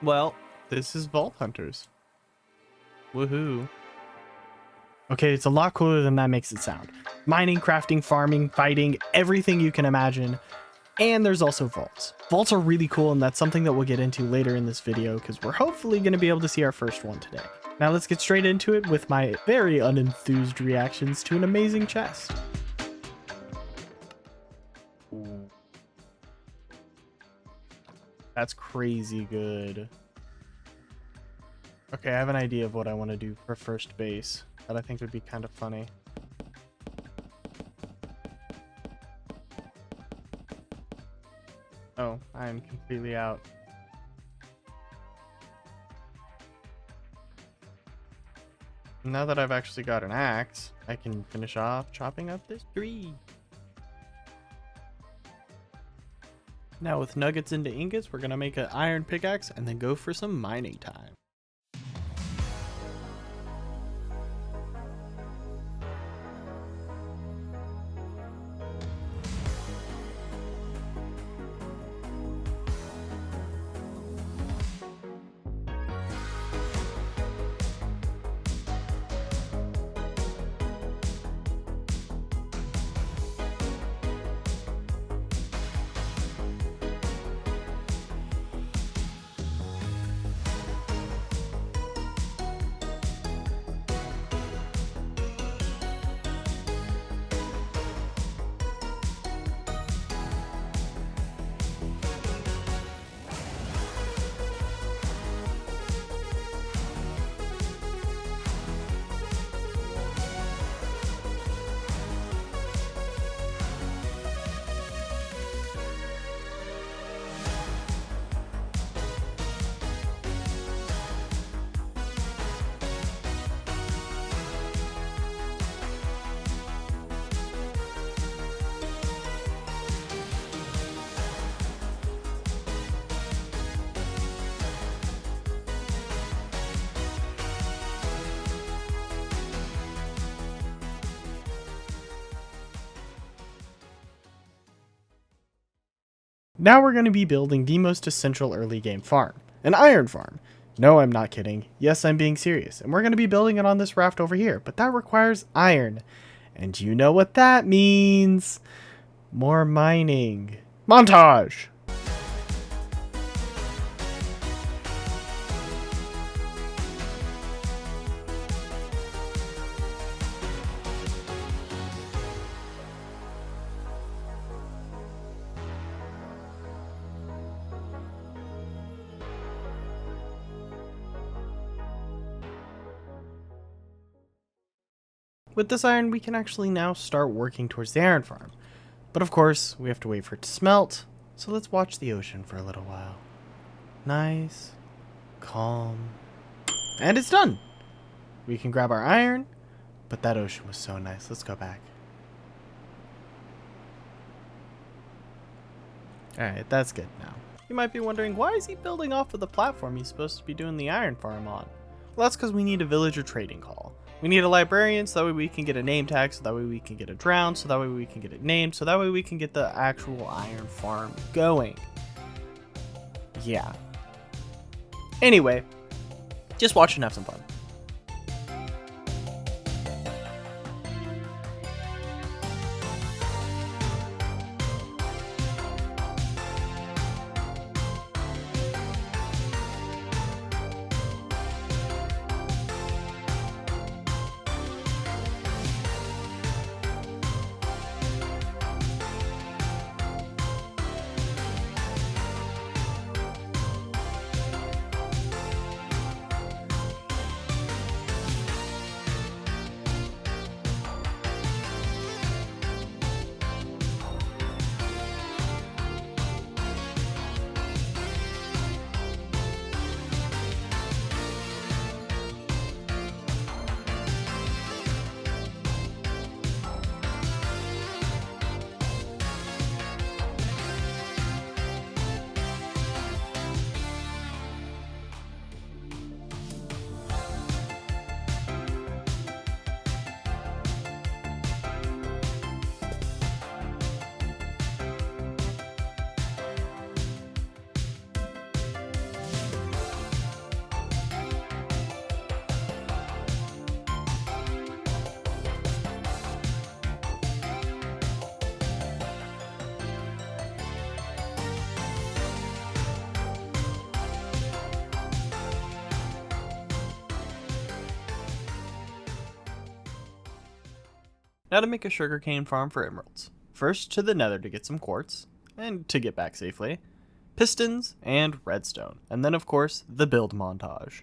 Well, this is Vault Hunters. Woohoo. Okay, it's a lot cooler than that makes it sound. Mining, crafting, farming, fighting, everything you can imagine. And there's also vaults. Vaults are really cool, and that's something that we'll get into later in this video because we're hopefully going to be able to see our first one today. Now let's get straight into it with my very unenthused reactions to an amazing chest. Ooh. That's crazy good. Okay, I have an idea of what I want to do for first base that I think would be kind of funny. Oh, I'm completely out. Now that I've actually got an axe, I can finish off chopping up this tree. Now with nuggets into ingots, we're gonna make an iron pickaxe and then go for some mining time. Now we're going to be building the most essential early game farm, an iron farm. No, I'm not kidding. Yes, I'm being serious. And we're going to be building it on this raft over here, but that requires iron. And you know what that means. More mining. Montage! With this iron, we can actually now start working towards the iron farm. But of course, we have to wait for it to smelt, so let's watch the ocean for a little while. Nice, calm, and it's done! We can grab our iron, but that ocean was so nice. Let's go back. Alright, that's good now. You might be wondering, why is he building off of the platform he's supposed to be doing the iron farm on? Well, that's because we need a villager trading hall. We need a librarian so that way we can get a name tag, so that way we can get a drown, so that way we can get it named, so that way we can get the actual iron farm going. Yeah. Anyway, just watch and have some fun. Now to make a sugarcane farm for emeralds. First to the nether to get some quartz, and to get back safely, pistons, and redstone, and then of course the build montage.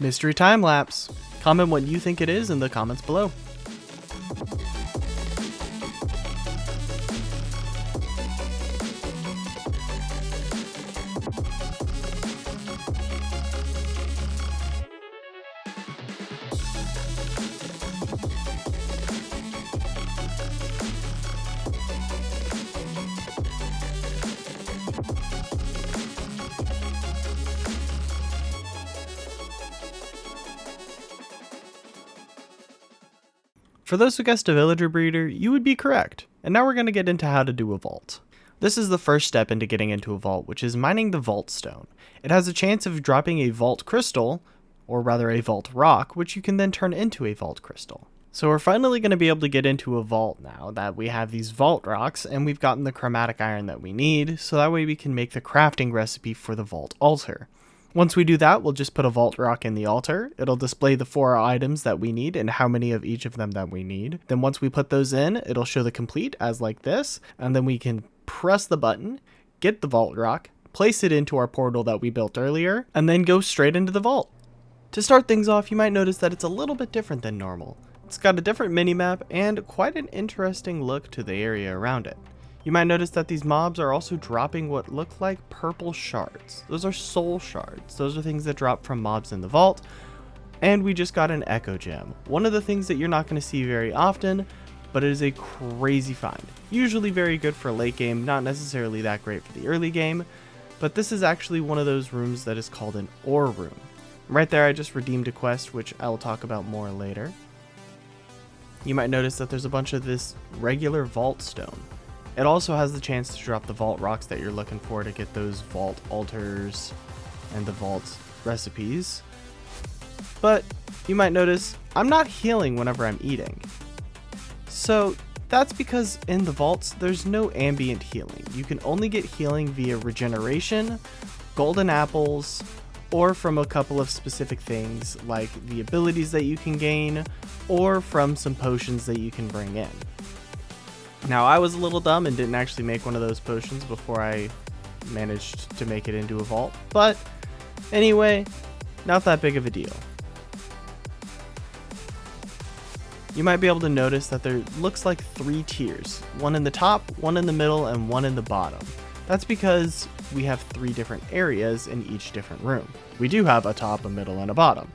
Mystery time lapse. Comment what you think it is in the comments below. For those who guessed a villager breeder, you would be correct. And now we're going to get into how to do a vault. This is the first step into getting into a vault, which is mining the vault stone. It has a chance of dropping a vault crystal, or rather a vault rock, which you can then turn into a vault crystal. So we're finally going to be able to get into a vault now that we have these vault rocks and we've gotten the chromatic iron that we need, so that way we can make the crafting recipe for the vault altar. Once we do that, we'll just put a vault rock in the altar. It'll display the 4 items that we need and how many of each of them that we need. Then once we put those in, it'll show the complete as like this, and then we can press the button, get the vault rock, place it into our portal that we built earlier, and then go straight into the vault. To start things off, you might notice that it's a little bit different than normal. It's got a different minimap and quite an interesting look to the area around it. You might notice that these mobs are also dropping what look like purple shards. Those are soul shards. Those are things that drop from mobs in the vault. And we just got an echo gem. One of the things that you're not going to see very often, but it is a crazy find. Usually very good for late game, not necessarily that great for the early game, but this is actually one of those rooms that is called an ore room. Right there I just redeemed a quest, which I will talk about more later. You might notice that there's a bunch of this regular vault stone. It also has the chance to drop the vault rocks that you're looking for to get those vault altars and the vault recipes. But you might notice I'm not healing whenever I'm eating. So that's because in the vaults there's no ambient healing. You can only get healing via regeneration, golden apples, or from a couple of specific things like the abilities that you can gain, or from some potions that you can bring in. Now, I was a little dumb and didn't actually make one of those potions before I managed to make it into a vault, but anyway, not that big of a deal. You might be able to notice that there looks like 3 tiers, one in the top, one in the middle, and one in the bottom. That's because we have 3 different areas in each different room. We do have a top, a middle, and a bottom.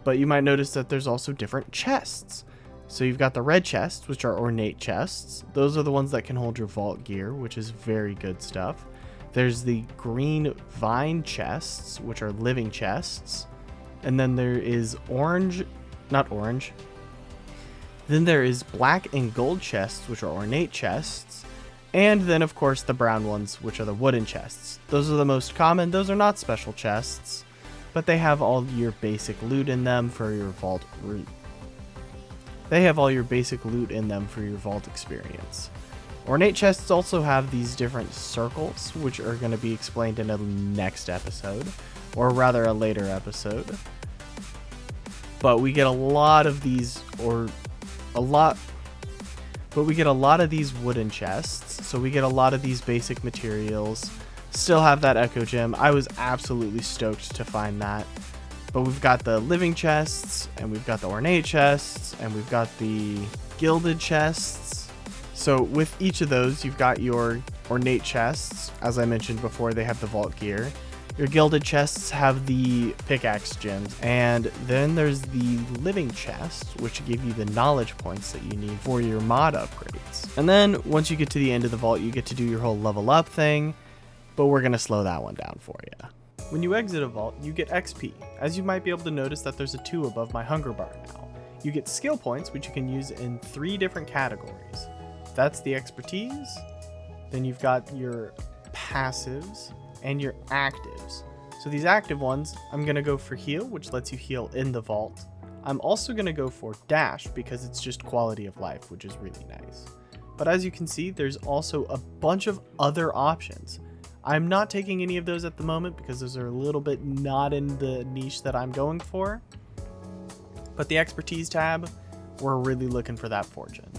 But you might notice that there's also different chests. So you've got the red chests, which are ornate chests. Those are the ones that can hold your vault gear, which is very good stuff. There's the green vine chests, which are living chests. And then there is Then there is black and gold chests, which are ornate chests. And then of course the brown ones, which are the wooden chests. Those are the most common. Those are not special chests, but they have all your basic loot in them for your vault route. They have all your basic loot in them for your vault experience. Ornate chests also have these different circles, which are going to be explained in a next episode, or rather a later episode. But we get a lot of these, we get a lot of these wooden chests, so we get a lot of these basic materials, Still have that Echo Gem. I was absolutely stoked to find that. But we've got the living chests, and we've got the ornate chests, and we've got the gilded chests. So with each of those, you've got your ornate chests. As I mentioned before, they have the vault gear. Your gilded chests have the pickaxe gems, and then there's the living chests, which give you the knowledge points that you need for your mod upgrades. And then once you get to the end of the vault, you get to do your whole level up thing, but we're gonna slow that one down for you. When you exit a vault, you get XP. As you might be able to notice that there's a 2 above my hunger bar now. You get skill points, which you can use in 3 different categories. That's the expertise, then you've got your passives, and your actives. So these active ones, I'm gonna go for heal, which lets you heal in the vault. I'm also gonna go for dash because it's just quality of life, which is really nice. But as you can see, there's also a bunch of other options. I'm not taking any of those at the moment because those are a little bit not in the niche that I'm going for. But the expertise tab, we're really looking for that fortune.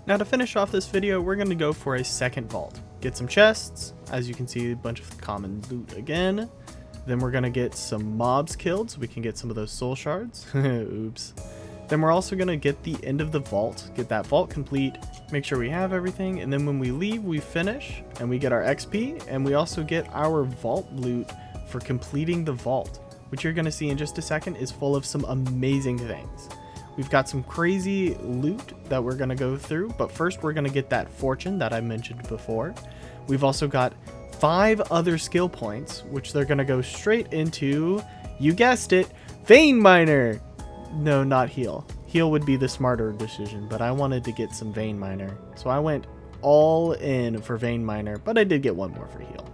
Now to finish off this video, we're gonna go for a second vault. Get some chests, as you can see, a bunch of common loot again. Then we're gonna get some mobs killed so we can get some of those soul shards. Oops. Then we're also gonna get the end of the vault, get that vault complete, make sure we have everything, and then when we leave, we finish and we get our XP, and we also get our vault loot for completing the vault, which you're gonna see in just a second is full of some amazing things. We've got some crazy loot that we're gonna go through, but first we're gonna get that fortune that I mentioned before. We've also got 5 other skill points, which they're gonna go straight into, you guessed it, Vein Miner. No, not heal. Heal would be the smarter decision, but I wanted to get some Vein Miner. So I went all in for Vein Miner, but I did get one more for heal.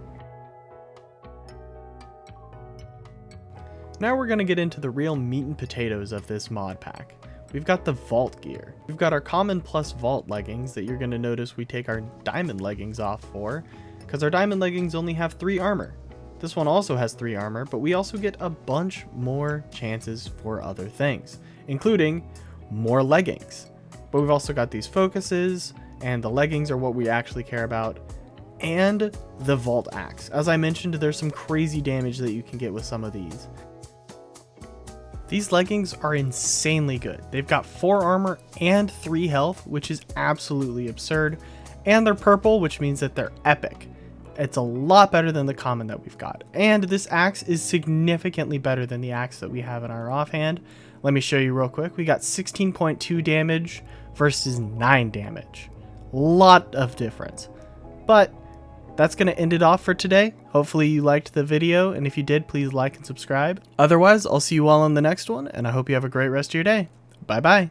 Now we're gonna get into the real meat and potatoes of this mod pack. We've got the vault gear. We've got our common plus vault leggings that you're going to notice we take our diamond leggings off for, because our diamond leggings only have 3 armor. This one also has 3 armor, but we also get a bunch more chances for other things, including more leggings. But we've also got these focuses, and the leggings are what we actually care about, and the vault axe. As I mentioned, there's some crazy damage that you can get with some of these. These leggings are insanely good. They've got 4 armor and 3 health, which is absolutely absurd. And they're purple, which means that they're epic. It's a lot better than the common that we've got. And this axe is significantly better than the axe that we have in our offhand. Let me show you real quick. We got 16.2 damage versus 9 damage. Lot of difference. But that's going to end it off for today. Hopefully you liked the video, and if you did, please like and subscribe. Otherwise, I'll see you all in the next one, and I hope you have a great rest of your day. Bye bye.